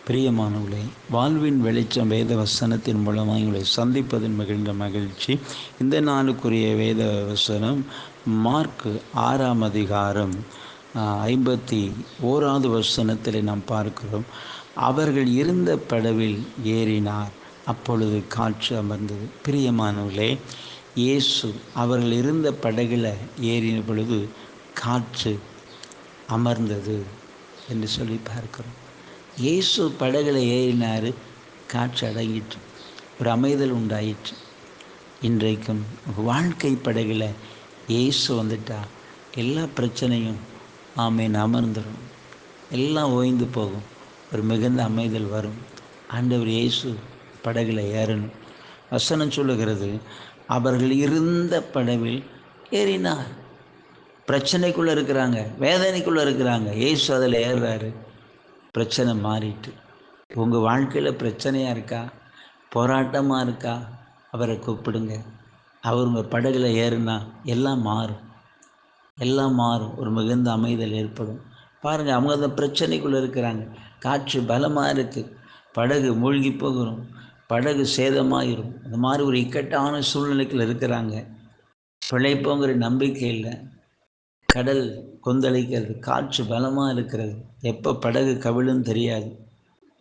பிரியமானவர்களே, வாழ்வின் வெளிச்சம் வேத வசனத்தின் மூலமாக உங்களை சந்திப்பதில் மிகுந்த மகிழ்ச்சி. இந்த நாளுக்குரிய வேத வசனம் மார்க்கு 6ஆம் அதிகாரம் 51வது வசனத்தில் நாம் பார்க்கிறோம். அவர்கள் இருந்த படவில் ஏறினார், அப்பொழுது காற்று அமர்ந்தது. பிரியமானவர்களே, இயேசு அவர்கள் இருந்த படகில் ஏறின பொழுது காற்று அமர்ந்தது என்று சொல்லி பார்க்கிறோம். இயேசு படகுல ஏறினார், காற்று அடங்கிட்டு, ஒரு அமைதல் உண்டாயிற்று. இன்றைக்கும் வாழ்க்கை படகுல இயேசு வந்துட்டா எல்லா பிரச்சனையும் அமர்ந்துடும், எல்லாம் ஓய்ந்து போகும், ஒரு மிகுந்த அமைதல் வரும். ஆண்டவர் இயேசு படகுல ஏறணும். வசனம் சொல்லுகிறது, அவர்கள் இருந்த படவில் ஏறினார். பிரச்சனைக்குள்ளே இருக்கிறாங்க, வேதனைக்குள்ளே இருக்கிறாங்க, இயேசு அதில் ஏறுறாரு. பிரச்சனை மாறிட்டு. உங்கள் வாழ்க்கையில் பிரச்சனையாக இருக்கா, போராட்டமாக இருக்கா, அவரை கூப்பிடுங்க. அவர் உங்கள் படகுல ஏறுனா எல்லாம் மாறும், எல்லாம் மாறும், ஒரு மிகுந்த அமைதல் ஏற்படும். பாருங்கள், அவங்க அந்த பிரச்சனைக்குள்ளே இருக்கிறாங்க, காற்று பலமாக இருக்குது, படகு மூழ்கி போகிறோம், படகு சேதமாயிரும், அந்த மாதிரி ஒரு இக்கட்டான சூழ்நிலைக்குள்ள இருக்கிறாங்க. பிழைப்போங்கிற நம்பிக்கை இல்லை, கடல் கொந்தளிக்கிறது, காற்று பலமாக இருக்கிறது, எப்போ படகு கவிழுன்னு தெரியாது,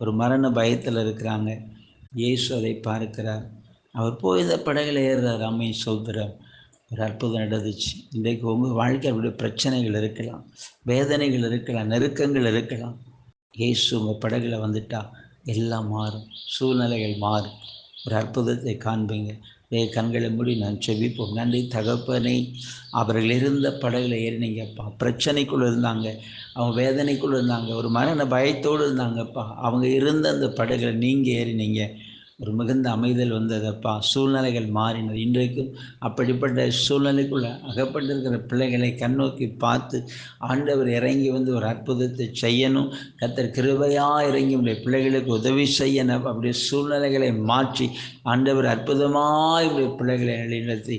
ஒரு மரண பயத்தில் இருக்கிறாங்க. இயேசு அதை பார்க்கிறார். அவர் போய் இந்த படகுல ஏறுறார். அம்மை சோதரம், ஒரு அற்புதம் நடந்துச்சு. இன்றைக்கு உங்கள் வாழ்க்கை அப்படி பிரச்சனைகள் இருக்கலாம், வேதனைகள் இருக்கலாம், நெருக்கங்கள் இருக்கலாம். இயேசு உங்கள் படகுல வந்துட்டா எல்லாம் மாறும், சூழ்நிலைகள் மாறும், ஒரு அற்புதத்தை காண்பீங்க. கண்களை மூடி நான் செபிப்போம். நன்றி தகப்பனே, அவர்கள் இருந்த படகுல ஏறினீங்கப்பா. பிரச்சனைக்குள்ளே இருந்தாங்க, அவங்க வேதனைக்குள்ளே இருந்தாங்க, ஒரு மரண பயத்தோடு இருந்தாங்கப்பா. அவங்க இருந்த அந்த படகுல நீங்கள் ஏறினீங்க, ஒரு மிகுந்த அமைதல் வந்ததப்பா. சூழ்நிலைகள் மாறினது. இன்றைக்கும் அப்படிப்பட்ட சூழ்நிலைக்குள்ளே அகப்பட்டிருக்கிற பிள்ளைகளை கண்ணோக்கி பார்த்து ஆண்டவர் இறங்கி வந்து ஒரு அற்புதத்தை செய்யணும். கர்த்தர் கிருபையாக இறங்கி உடைய பிள்ளைகளுக்கு உதவி செய்யணும். அப்படியே சூழ்நிலைகளை மாற்றி ஆண்டவர் அற்புதமாய் உடைய பிள்ளைகளை நிலைநிறுத்தி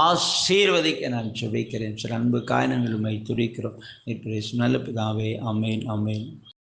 ஆசீர்வதிக்க நான் ஜெபிக்கிறேன். சில அன்பு காரணங்களுமை துடிக்கிறோம். இப்படி நல்ல பிதாவே, ஆமேன், ஆமேன்.